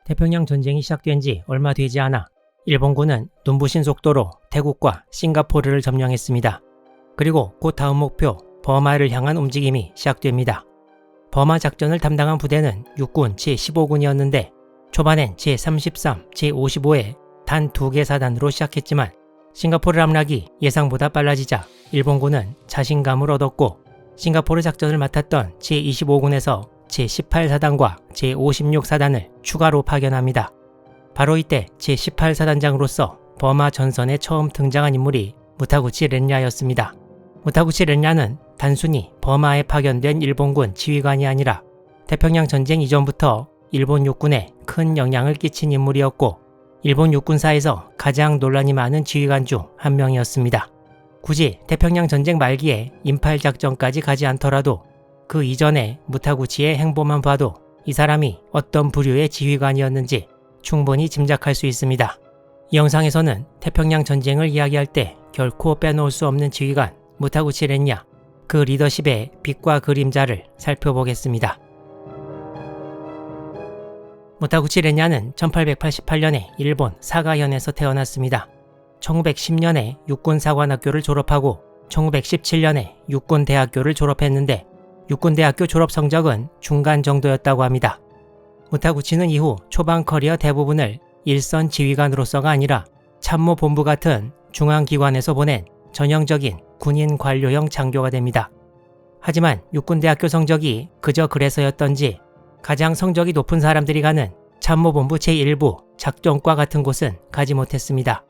태평양 전쟁이 시작된 지 얼마 되지 않아 일본군은 눈부신 속도로 태국과 싱가포르를 점령했습니다. 그리고 그 다음 목표 버마를 향한 움직임이 시작됩니다. 버마 작전을 담당한 부대는 육군 제15군이었는데 초반엔 제33, 제55에 단 2개 사단으로 시작했지만 싱가포르 함락이 예상보다 빨라지자 일본군은 자신감을 얻었고 싱가포르 작전을 맡았던 제25군에서 제18사단과 제56사단을 추가로 파견합니다. 바로 이때 제18사단장으로서 버마 전선에 처음 등장한 인물이 무타구치 렌야였습니다. 무타구치 렌야는 단순히 버마에 파견된 일본군 지휘관이 아니라 태평양 전쟁 이전부터 일본 육군에 큰 영향을 끼친 인물이었고 일본 육군사에서 가장 논란이 많은 지휘관 중 한 명이었습니다. 굳이 태평양 전쟁 말기에 인팔 작전까지 가지 않더라도 그 이전에 무타구치의 행보만 봐도 이 사람이 어떤 부류의 지휘관이었는지 충분히 짐작할 수 있습니다. 이 영상에서는 태평양 전쟁을 이야기할 때 결코 빼놓을 수 없는 지휘관 무타구치 렌야, 그 리더십의 빛과 그림자를 살펴보겠습니다. 무타구치 렌야는 1888년에 일본 사가현에서 태어났습니다. 1910년에 육군사관학교를 졸업하고 1917년에 육군대학교를 졸업했는데 육군대학교 졸업 성적은 중간 정도였다고 합니다. 무타구치는 이후 초반 커리어 대부분을 일선 지휘관으로서가 아니라 참모본부 같은 중앙기관에서 보낸 전형적인 군인 관료형 장교가 됩니다. 하지만 육군대학교 성적이 그저 그래서였던지 가장 성적이 높은 사람들이 가는 참모본부 제1부 작전과 같은 곳은 가지 못했습니다.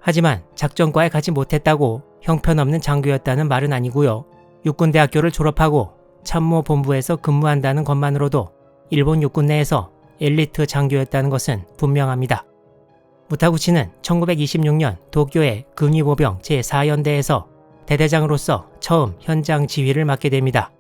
하지만 작전과에 가지 못했다고 형편없는 장교였다는 말은 아니고요. 육군대학교를 졸업하고 참모본부에서 근무한다는 것만으로도 일본 육군 내에서 엘리트 장교였다는 것은 분명합니다. 무타구치는 1926년 도쿄의 근위보병 제4연대에서 대대장으로서 처음 현장 지휘를 맡게 됩니다.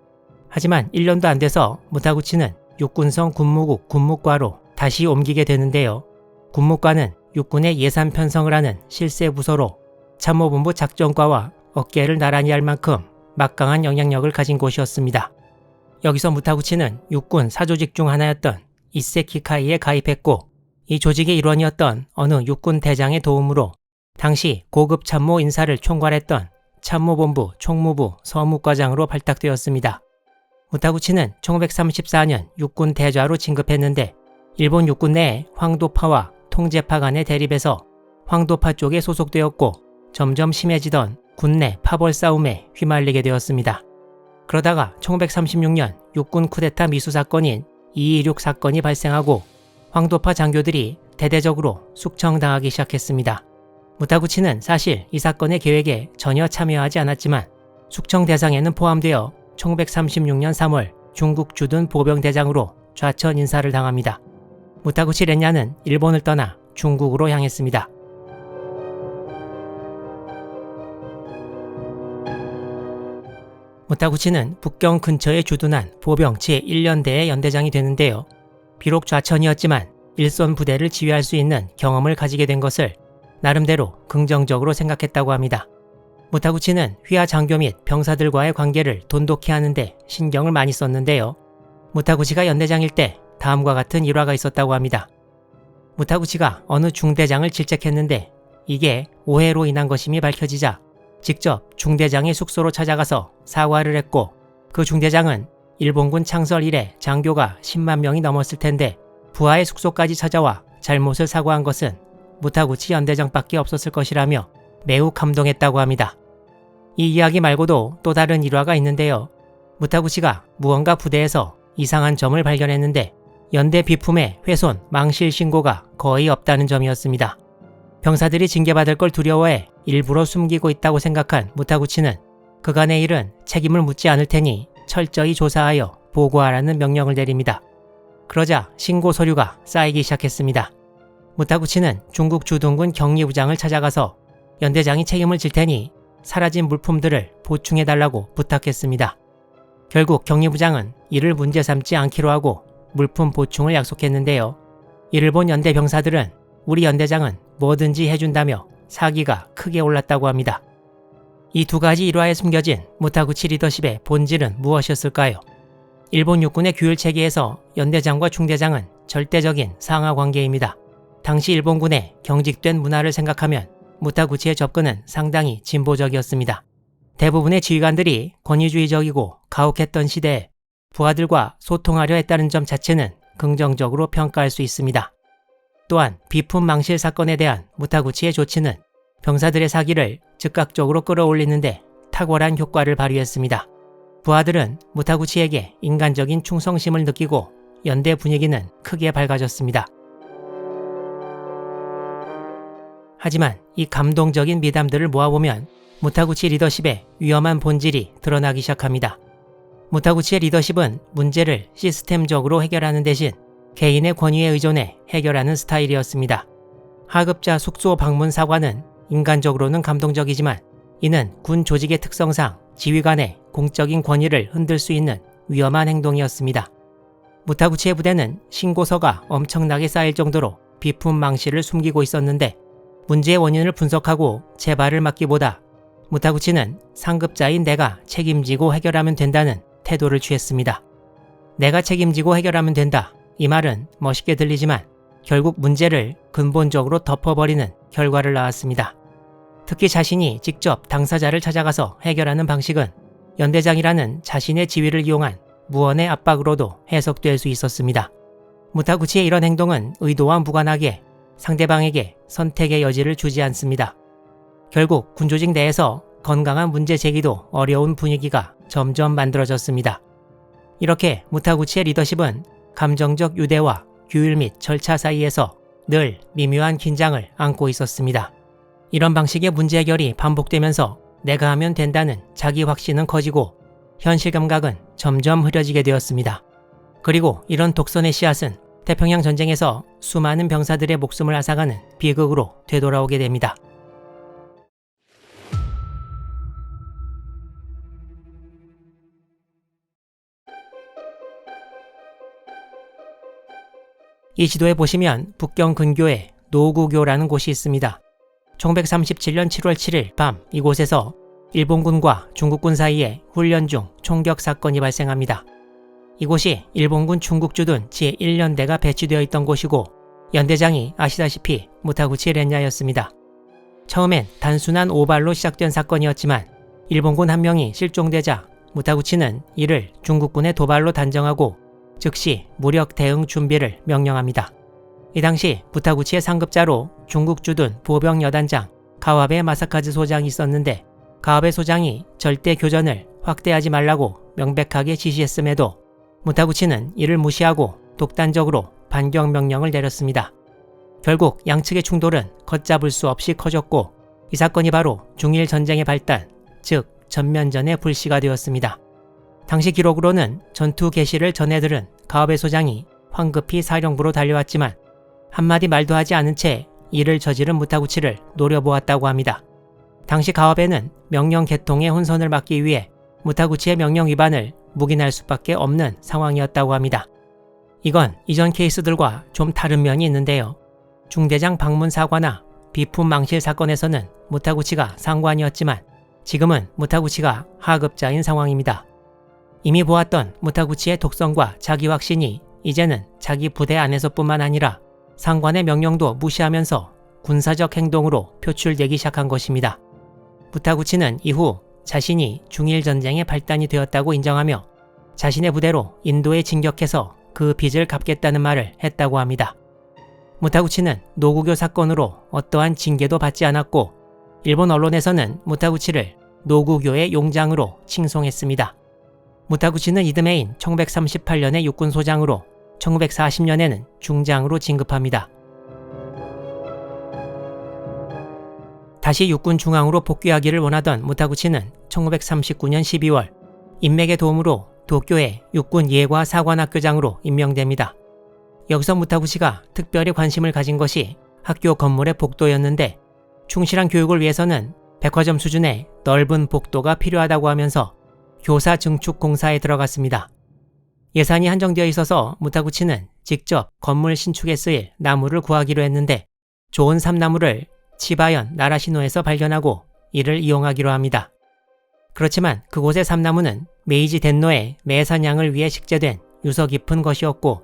하지만 1년도 안 돼서 무타구치는 육군성 군무국 군무과로 다시 옮기게 되는데요. 군무과는 육군의 예산 편성을 하는 실세 부서로 참모본부 작전과와 어깨를 나란히 할 만큼 막강한 영향력을 가진 곳이었습니다. 여기서 무타구치는 육군 사조직 중 하나였던 이세키카이에 가입했고 이 조직의 일원이었던 어느 육군 대장의 도움으로 당시 고급 참모 인사를 총괄했던 참모본부 총무부 서무과장으로 발탁되었습니다. 무타구치는 1934년 육군 대좌로 진급했는데 일본 육군 내에 황도파와 통제파 간의 대립에서 황도파 쪽에 소속되었고 점점 심해지던 군내 파벌 싸움에 휘말리게 되었습니다. 그러다가 1936년 육군 쿠데타 미수 사건인 226 사건이 발생하고 황도파 장교들이 대대적으로 숙청당하기 시작했습니다. 무타구치는 사실 이 사건의 계획에 전혀 참여하지 않았지만 숙청 대상에는 포함되어 1936년 3월 중국 주둔 보병대장으로 좌천 인사를 당합니다. 무타구치 렌야는 일본을 떠나 중국으로 향했습니다. 무타구치는 북경 근처에 주둔한 보병 제1연대의 연대장이 되는데요. 비록 좌천이었지만 일선 부대를 지휘할 수 있는 경험을 가지게 된 것을 나름대로 긍정적으로 생각했다고 합니다. 무타구치는 휘하 장교 및 병사들과의 관계를 돈독히 하는데 신경을 많이 썼는데요. 무타구치가 연대장일 때 다음과 같은 일화가 있었다고 합니다. 무타구치가 어느 중대장을 질책했는데 이게 오해로 인한 것임이 밝혀지자 직접 중대장의 숙소로 찾아가서 사과를 했고 그 중대장은 일본군 창설 이래 장교가 10만 명이 넘었을 텐데 부하의 숙소까지 찾아와 잘못을 사과한 것은 무타구치 연대장밖에 없었을 것이라며 매우 감동했다고 합니다. 이 이야기 말고도 또 다른 일화가 있는데요. 무타구치가 무언가 부대에서 이상한 점을 발견했는데 연대 비품의 훼손, 망실 신고가 거의 없다는 점이었습니다. 병사들이 징계받을 걸 두려워해 일부러 숨기고 있다고 생각한 무타구치는 그간의 일은 책임을 묻지 않을 테니 철저히 조사하여 보고하라는 명령을 내립니다. 그러자 신고 서류가 쌓이기 시작했습니다. 무타구치는 중국 주둔군 격리부장을 찾아가서 연대장이 책임을 질 테니 사라진 물품들을 보충해달라고 부탁했습니다. 결국 격리부장은 이를 문제 삼지 않기로 하고 물품 보충을 약속했는데요. 이를 본 연대 병사들은 우리 연대장은 뭐든지 해준다며 사기가 크게 올랐다고 합니다. 이 두 가지 일화에 숨겨진 무타구치 리더십의 본질은 무엇이었을까요? 일본 육군의 규율 체계에서 연대장과 중대장은 절대적인 상하 관계입니다. 당시 일본군의 경직된 문화를 생각하면 무타구치의 접근은 상당히 진보적이었습니다. 대부분의 지휘관들이 권위주의적이고 가혹했던 시대에 부하들과 소통하려 했다는 점 자체는 긍정적으로 평가할 수 있습니다. 또한 비품 망실 사건에 대한 무타구치의 조치는 병사들의 사기를 즉각적으로 끌어올리는데 탁월한 효과를 발휘했습니다. 부하들은 무타구치에게 인간적인 충성심을 느끼고 연대 분위기는 크게 밝아졌습니다. 하지만 이 감동적인 미담들을 모아보면 무타구치 리더십의 위험한 본질이 드러나기 시작합니다. 무타구치의 리더십은 문제를 시스템적으로 해결하는 대신 개인의 권위에 의존해 해결하는 스타일이었습니다. 하급자 숙소 방문 사과는 인간적으로는 감동적이지만 이는 군 조직의 특성상 지휘관의 공적인 권위를 흔들 수 있는 위험한 행동이었습니다. 무타구치의 부대는 신고서가 엄청나게 쌓일 정도로 비품 망실을 숨기고 있었는데 문제의 원인을 분석하고 재발을 막기보다 무타구치는 상급자인 내가 책임지고 해결하면 된다는 태도를 취했습니다. 내가 책임지고 해결하면 된다. 이 말은 멋있게 들리지만 결국 문제를 근본적으로 덮어버리는 결과를 낳았습니다. 특히 자신이 직접 당사자를 찾아가서 해결하는 방식은 연대장이라는 자신의 지위를 이용한 무언의 압박으로도 해석될 수 있었습니다. 무타구치의 이런 행동은 의도와 무관하게 상대방에게 선택의 여지를 주지 않습니다. 결국 군조직 내에서 건강한 문제 제기도 어려운 분위기가 점점 만들어졌습니다. 이렇게 무타구치의 리더십은 감정적 유대와 규율 및 절차 사이에서 늘 미묘한 긴장을 안고 있었습니다. 이런 방식의 문제 해결이 반복되면서 내가 하면 된다는 자기 확신은 커지고 현실 감각은 점점 흐려지게 되었습니다. 그리고 이런 독선의 씨앗은 태평양 전쟁에서 수많은 병사들의 목숨을 앗아가는 비극으로 되돌아오게 됩니다. 이 지도에 보시면 북경 근교에 노구교라는 곳이 있습니다. 1937년 7월 7일 밤 이곳에서 일본군과 중국군 사이에 훈련 중 총격 사건이 발생합니다. 이곳이 일본군 중국주둔 제1연대가 배치되어 있던 곳이고 연대장이 아시다시피 무타구치 렌야였습니다. 처음엔 단순한 오발로 시작된 사건이었지만 일본군 한 명이 실종되자 무타구치는 이를 중국군의 도발로 단정하고 즉시 무력 대응 준비를 명령합니다. 이 당시 무타구치의 상급자로 중국주둔 보병 여단장 가와베 마사카즈 소장이 있었는데 가와베 소장이 절대 교전을 확대하지 말라고 명백하게 지시했음에도 무타구치는 이를 무시하고 독단적으로 반격 명령을 내렸습니다. 결국 양측의 충돌은 걷잡을 수 없이 커졌고 이 사건이 바로 중일 전쟁의 발단, 즉 전면전의 불씨가 되었습니다. 당시 기록으로는 전투 개시를 전해 들은 가와베 소장이 황급히 사령부로 달려왔지만 한마디 말도 하지 않은 채 이를 저지른 무타구치를 노려보았다고 합니다. 당시 가와베는 명령 개통의 혼선을 막기 위해 무타구치의 명령 위반을 묵인할 수밖에 없는 상황이었다고 합니다. 이건 이전 케이스들과 좀 다른 면이 있는데요. 중대장 방문 사과나 비품 망실 사건에서는 무타구치가 상관이었지만 지금은 무타구치가 하급자인 상황입니다. 이미 보았던 무타구치의 독성과 자기 확신이 이제는 자기 부대 안에서뿐만 아니라 상관의 명령도 무시하면서 군사적 행동으로 표출되기 시작한 것입니다. 무타구치는 이후 자신이 중일 전쟁의 발단이 되었다고 인정하며 자신의 부대로 인도에 진격해서 그 빚을 갚겠다는 말을 했다고 합니다. 무타구치는 노구교 사건으로 어떠한 징계도 받지 않았고 일본 언론에서는 무타구치를 노구교의 용장으로 칭송했습니다. 무타구치는 이듬해인 1938년에 육군소장으로 1940년에는 중장으로 진급합니다. 다시 육군 중앙으로 복귀하기를 원하던 무타구치는 1939년 12월 인맥의 도움으로 도쿄의 육군 예과 사관학교장으로 임명됩니다. 여기서 무타구치가 특별히 관심을 가진 것이 학교 건물의 복도였는데 충실한 교육을 위해서는 백화점 수준의 넓은 복도가 필요하다고 하면서 교사 증축 공사에 들어갔습니다. 예산이 한정되어 있어서 무타구치는 직접 건물 신축에 쓰일 나무를 구하기로 했는데 좋은 삼나무를 치바현 나라시노에서 발견하고 이를 이용하기로 합니다. 그렇지만 그곳의 삼나무는 메이지 덴노의 매사냥을 위해 식재된 유서 깊은 것이었고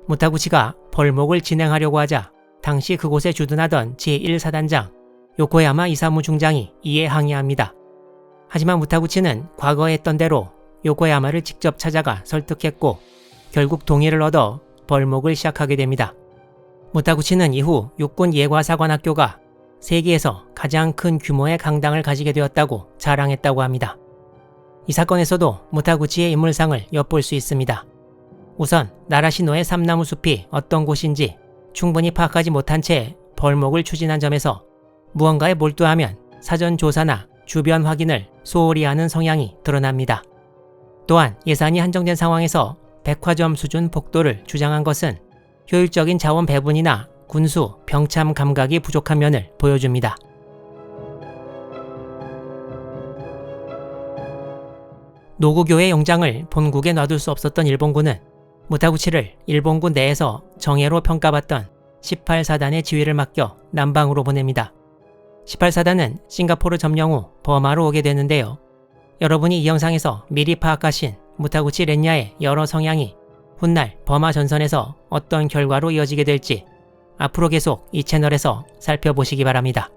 무타구치가 벌목을 진행하려고 하자 당시 그곳에 주둔하던 제1사단장 요코야마 이사무 중장이 이에 항의합니다. 하지만 무타구치는 과거에 했던 대로 요코야마를 직접 찾아가 설득했고 결국 동의를 얻어 벌목을 시작하게 됩니다. 무타구치는 이후 육군 예과사관학교가 세계에서 가장 큰 규모의 강당을 가지게 되었다고 자랑했다고 합니다. 이 사건에서도 무타구치의 인물상을 엿볼 수 있습니다. 우선 나라시노의 삼나무 숲이 어떤 곳인지 충분히 파악하지 못한 채 벌목을 추진한 점에서 무언가에 몰두하면 사전 조사나 주변 확인을 소홀히 하는 성향이 드러납니다. 또한 예산이 한정된 상황에서 백화점 수준 복도를 주장한 것은 효율적인 자원 배분이나 군수, 병참 감각이 부족한 면을 보여줍니다. 노구교의 영장을 본국에 놔둘 수 없었던 일본군은 무타구치를 일본군 내에서 정예로 평가받던 18사단의 지휘를 맡겨 남방으로 보냅니다. 18사단은 싱가포르 점령 후 버마로 오게 되는데요. 여러분이 이 영상에서 미리 파악하신 무타구치 렌야의 여러 성향이 훗날 버마 전선에서 어떤 결과로 이어지게 될지 앞으로 계속 이 채널에서 살펴보시기 바랍니다.